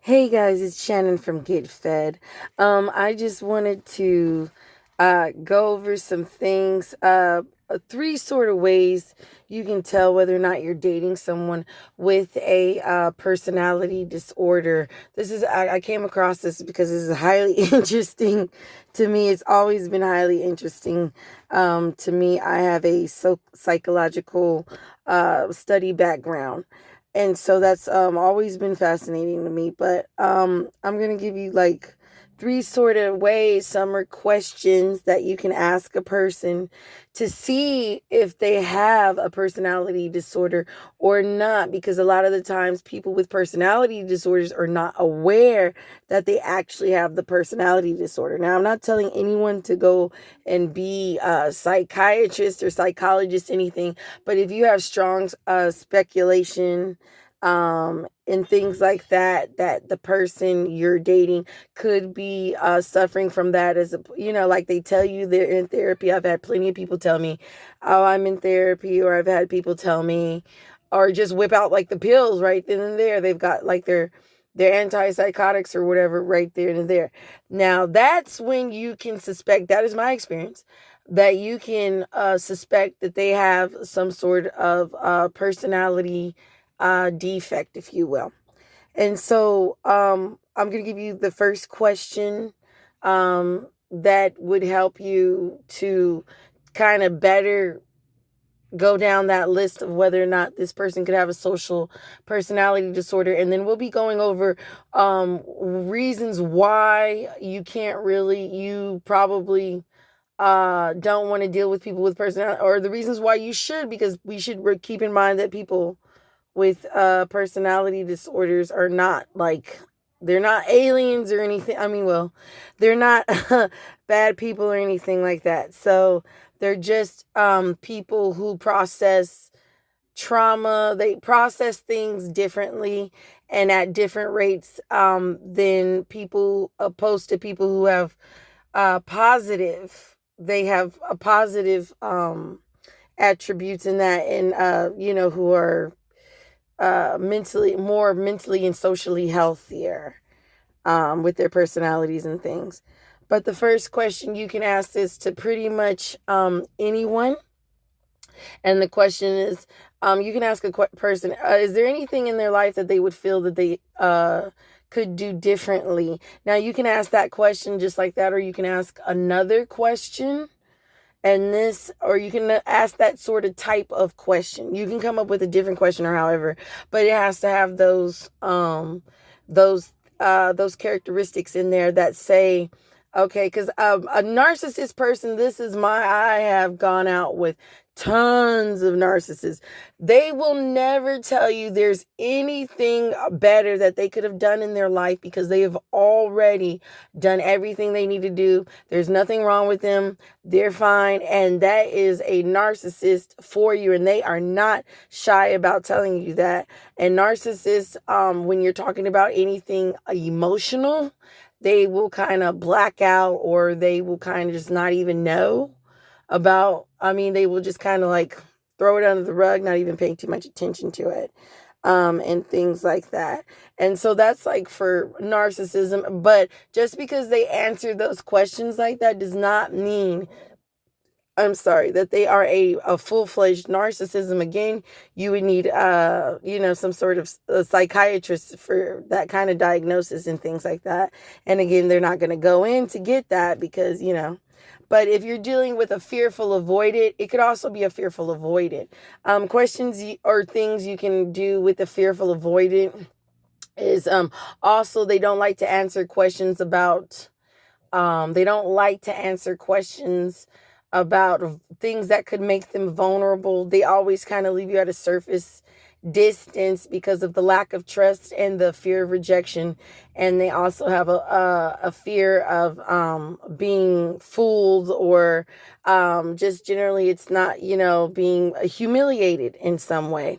Hey guys, it's Shannon from Get Fed. I just wanted to go over some things. Three sort of ways you can tell whether or not you're dating someone with a personality disorder. I came across this because this is highly interesting to me. It's always been highly interesting to me. I have a psychological study background. And so that's always been fascinating to me. But I'm going to give you like three sort of ways, some are questions that you can ask a person to see if they have a personality disorder or not. Because a lot of the times people with personality disorders are not aware that they actually have the personality disorder. Now, I'm not telling anyone to go and be a psychiatrist or psychologist, anything. But if you have strong speculation and things like that, that the person you're dating could be suffering from that, like they tell you they're in therapy. I've had plenty of people tell me, oh, I'm in therapy, or I've had people tell me, or just whip out like the pills right then and there. They've got like their antipsychotics or whatever right there and there. Now that's when you can suspect, that is my experience, that you can suspect that they have some sort of personality defect, if you will. And so I'm going to give you the first question that would help you to kind of better go down that list of whether or not this person could have a social personality disorder. And then we'll be going over reasons why you probably don't want to deal with people with personality, or the reasons why you should, because we should keep in mind that people with personality disorders are not like, they're not aliens or anything. I mean, well, they're not bad people or anything like that. So they're just people who process trauma. They process things differently and at different rates than people, opposed to people who have positive. They have a positive attributes in that, and who are mentally and socially healthier with their personalities and things. But the first question you can ask this to pretty much anyone. And the question is, you can ask a person, is there anything in their life that they would feel that they could do differently? Now, you can ask that question just like that, or you can ask another question. Or you can ask that sort of type of question. You can come up with a different question or however, but it has to have those characteristics in there that say, okay, because a narcissist person, I have gone out with tons of narcissists. They will never tell you there's anything better that they could have done in their life, because they have already done everything they need to do. There's nothing wrong with them. They're fine. And that is a narcissist for you. And they are not shy about telling you that. And narcissists, when you're talking about anything emotional, they will kind of black out, or they will kind of just not even know about. They will just kind of like throw it under the rug, not even paying too much attention to it, and things like that. And so that's like for narcissism. But just because they answer those questions like that does not mean, that they are a full-fledged narcissism. Again, you would need, some sort of a psychiatrist for that kind of diagnosis and things like that. And again, they're not going to go in to get that because, but if you're dealing with a fearful avoidant, it could also be a fearful avoidant. Questions or things you can do with the fearful avoidant is also they don't like to answer questions about things that could make them vulnerable. They always kind of leave you at a surface distance because of the lack of trust and the fear of rejection. And they also have a fear of being fooled, or just generally it's not, being humiliated in some way,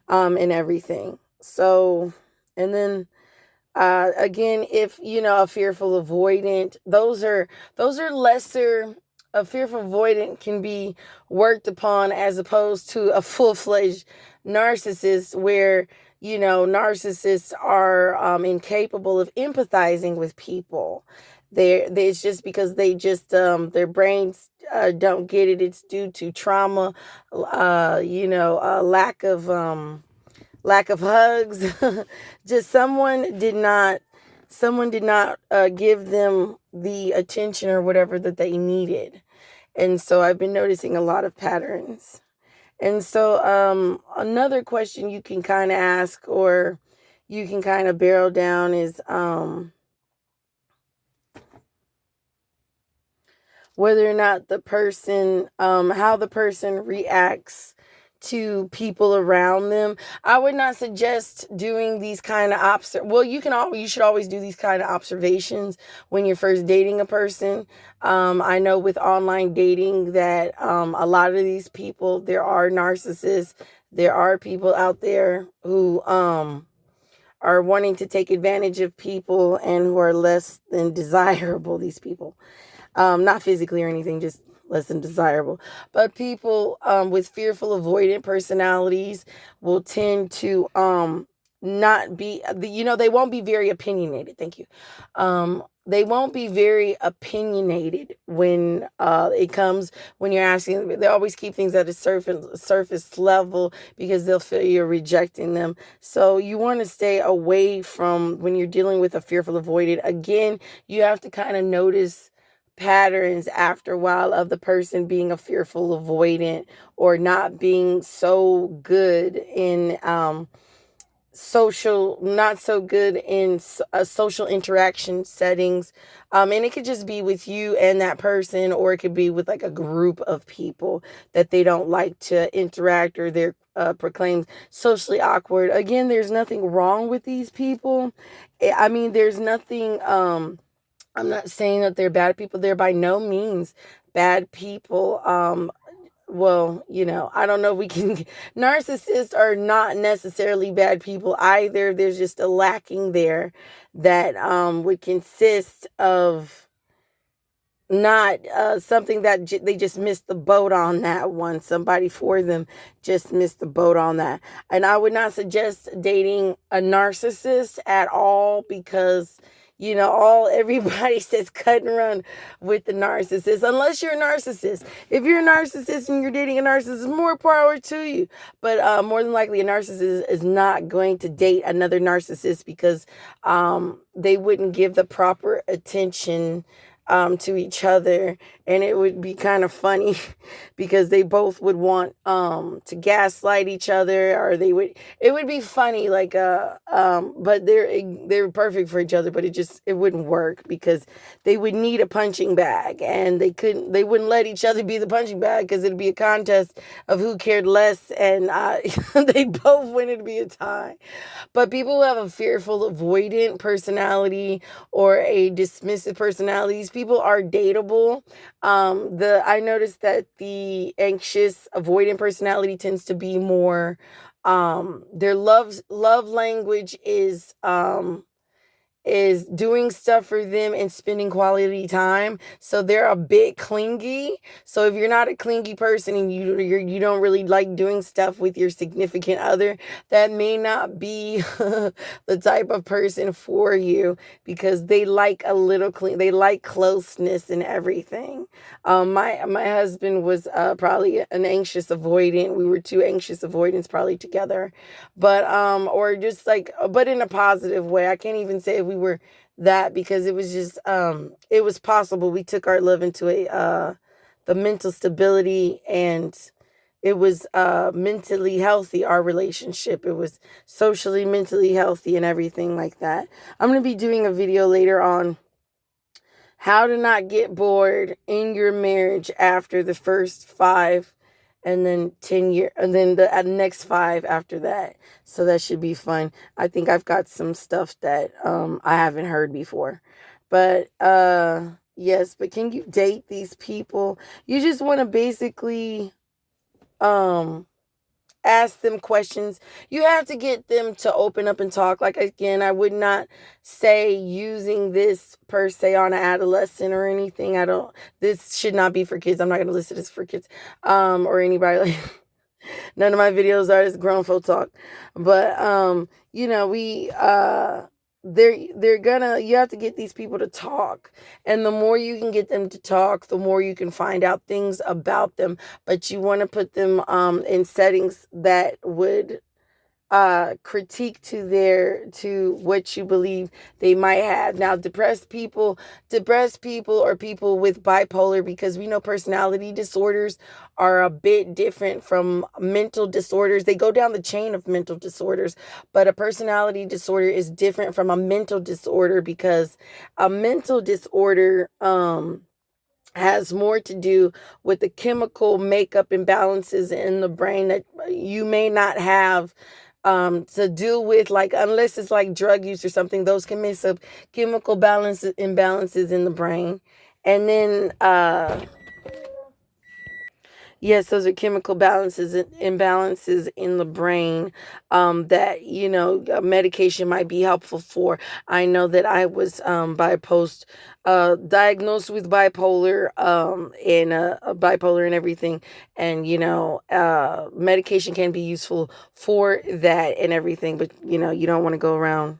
and everything. So, and then again, if a fearful avoidant, those are lesser. A fearful avoidant can be worked upon as opposed to a full-fledged narcissist, where narcissists are incapable of empathizing with people. It's just because they just their brains don't get it. It's due to trauma, lack of hugs. Just someone did not give them the attention or whatever that they needed. And so I've been noticing a lot of patterns. And so another question you can kind of ask, or you can kind of barrel down, is whether or not how the person reacts to people around them. I would not suggest doing these kind of you should always do these kind of observations when you're first dating a person. I know with online dating that a lot of these people, there are narcissists. There are people out there who are wanting to take advantage of people and who are less than desirable. These people, not physically or anything, just less than desirable. But people with fearful, avoidant personalities will tend to not be, they won't be very opinionated. Thank you. They won't be very opinionated when you're asking. They always keep things at a surface level because they'll feel you're rejecting them. So you want to stay away from, when you're dealing with a fearful, avoidant. Again, you have to kind of notice patterns after a while of the person being a fearful avoidant, or not being so good in not so good in social interaction settings. And it could just be with you and that person, or it could be with like a group of people that they don't like to interact, or they're proclaimed socially awkward. Again, there's nothing wrong with these people. I mean, there's nothing I'm not saying that they're bad people. They're by no means bad people. Well, I don't know. Narcissists are not necessarily bad people either. There's just a lacking there that would consist of not something that they just missed the boat on that one. Somebody for them just missed the boat on that. And I would not suggest dating a narcissist at all, because everybody says cut and run with the narcissist, unless you're a narcissist. If you're a narcissist and you're dating a narcissist, more power to you. But more than likely, a narcissist is not going to date another narcissist, because they wouldn't give the proper attention to each other. And it would be kind of funny because they both would want to gaslight each other, or it would be funny, like but they're perfect for each other, but it wouldn't work, because they would need a punching bag, and they wouldn't let each other be the punching bag, because it'd be a contest of who cared less, and they both win. It'd be a tie. But people who have a fearful, avoidant personality or a dismissive personality, these people are dateable. I noticed that the anxious, avoidant personality tends to be more, their love language is doing stuff for them and spending quality time. So they're a bit clingy. So if you're not a clingy person, and you don't really like doing stuff with your significant other, that may not be the type of person for you, because they like they like closeness and everything. My husband was probably an anxious avoidant. We were two anxious avoidants probably together, but or just like, but in a positive way. I can't even say we were that, because it was just it was possible. We took our love into the mental stability, and it was mentally healthy. Our relationship, it was socially, mentally healthy, and everything like that. I'm going to be doing a video later on how to not get bored in your marriage after the first 5, and then 10 years, and then the next 5 after that. So that should be fun. I think I've got some stuff that I haven't heard before. But yes, but can you date these people? You just want to basically ask them questions. You have to get them to open up and talk. Like, again, I would not say using this per se on an adolescent or anything. This should not be for kids. I'm not going to list it as for kids or anybody like None of my videos are this grown folk talk. But we they're gonna you have to get these people to talk. And the more you can get them to talk, the more you can find out things about them. But you want to put them in settings that would critique to what you believe they might have. Now, depressed people or people with bipolar, because we know personality disorders are a bit different from mental disorders. They go down the chain of mental disorders, but a personality disorder is different from a mental disorder, because a mental disorder has more to do with the chemical makeup imbalances in the brain that you may not have to deal with, like, unless it's like drug use or something. Those can mess up chemical imbalances in the brain. And then yes, those are chemical imbalances in the brain that, medication might be helpful for. I know that I was diagnosed with bipolar and bipolar and everything. And, medication can be useful for that and everything. But, you don't want to go around.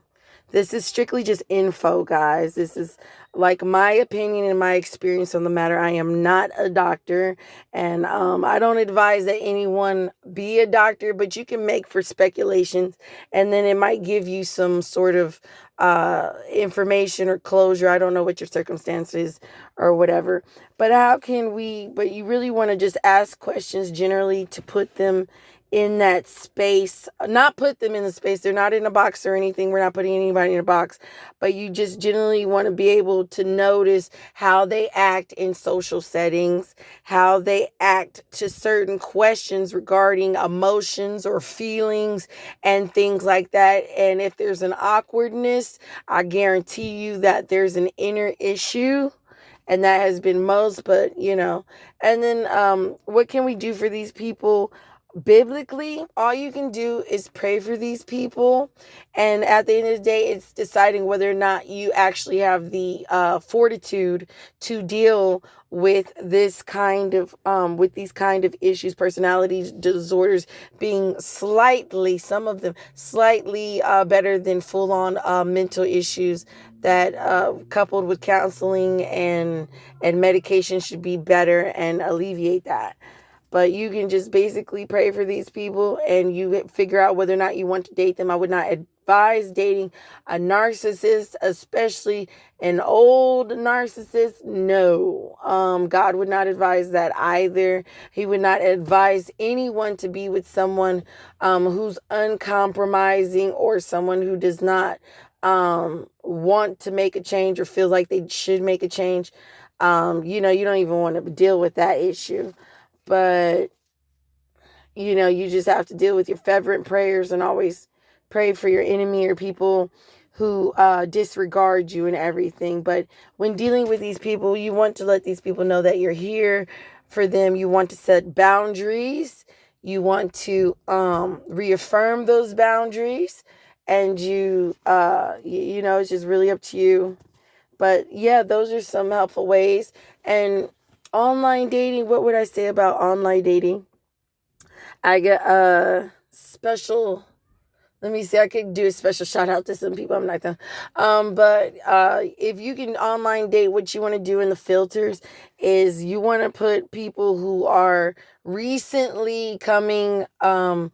This is strictly just info, guys. This is like my opinion and my experience on the matter. I am not a doctor, and I don't advise that anyone be a doctor, but you can make for speculations, and then it might give you some sort of information or closure. I don't know what your circumstances or whatever, but but you really want to just ask questions generally to put them in that space, not put them in the space. They're not in a box or anything. We're not putting anybody in a box, but you just generally want to be able to notice how they act in social settings, how they act to certain questions regarding emotions or feelings and things like that. And if there's an awkwardness, I guarantee you that there's an inner issue. And that has been most, but and then what can we do for these people? Biblically, all you can do is pray for these people, and at the end of the day, it's deciding whether or not you actually have the fortitude to deal with this kind of with these kind of issues. Personality disorders being some of them slightly better than full-on mental issues, that coupled with counseling and medication should be better and alleviate that. But you can just basically pray for these people, and you figure out whether or not you want to date them. I would not advise dating a narcissist, especially an old narcissist. No, God would not advise that either. He would not advise anyone to be with someone who's uncompromising, or someone who does not want to make a change or feel like they should make a change. You don't even want to deal with that issue. But, you just have to deal with your fervent prayers, and always pray for your enemy or people who disregard you and everything. But when dealing with these people, you want to let these people know that you're here for them. You want to set boundaries. You want to reaffirm those boundaries. And it's just really up to you. But yeah, those are some helpful ways. And online dating, what would I say about online dating? I get a special, let me see, I could do a special shout out to some people. I'm not gonna, but if you can online date, what you want to do in the filters is you want to put people who are recently coming to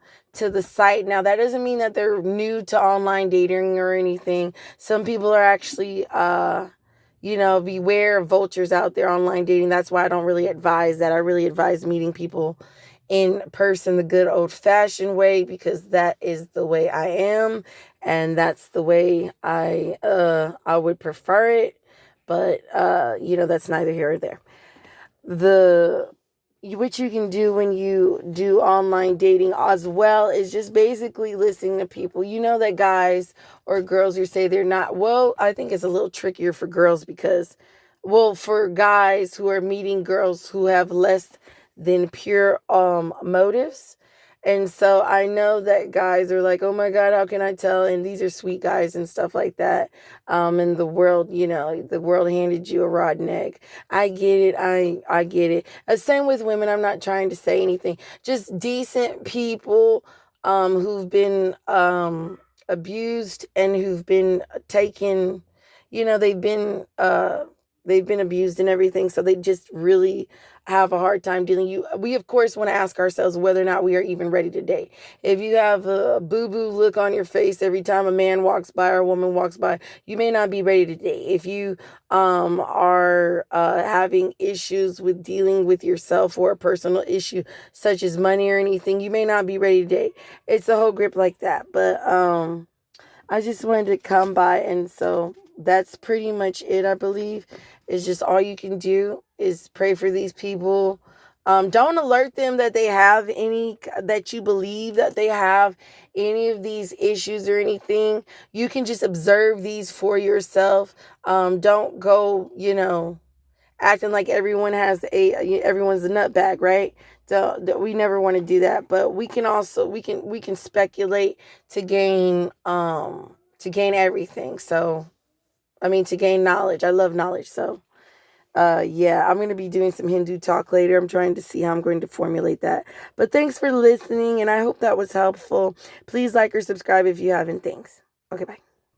the site. Now, that doesn't mean that they're new to online dating or anything. Some people are actually beware of vultures out there online dating. That's why I don't really advise that. I really advise meeting people in person the good old-fashioned way, because that is the way I am, and that's the way I would prefer it. But that's neither here or there. What you can do when you do online dating as well is just basically listening to people. You know that guys or girls who say they're not, well, I think it's a little trickier for girls, because, well, for guys who are meeting girls who have less than pure motives, And so I know that guys are like, oh my God, how can I tell? And these are sweet guys and stuff like that. And the world, the world handed you a rotten egg. I get it. I get it. Same with women. I'm not trying to say anything. Just decent people who've been abused and who've been taken, they've been abused and everything. So they just really have a hard time dealing. We of course want to ask ourselves whether or not we are even ready to date. If you have a boo-boo look on your face every time a man walks by or a woman walks by, you may not be ready to date. If you are having issues with dealing with yourself or a personal issue such as money or anything, you may not be ready to date. It's a whole grip like that. But I just wanted to come by, and so that's pretty much it, I believe. It's just all you can do is pray for these people. Don't alert them that they have that you believe that they have any of these issues or anything. You can just observe these for yourself. Don't go, acting like everyone's a nutbag, right? So we never want to do that, but we can also we can speculate to gain everything. So I mean, to gain knowledge. I love knowledge. So yeah, I'm going to be doing some Hindu talk later. I'm trying to see how I'm going to formulate that. But thanks for listening, and I hope that was helpful. Please like or subscribe if you haven't. Thanks. Okay, bye.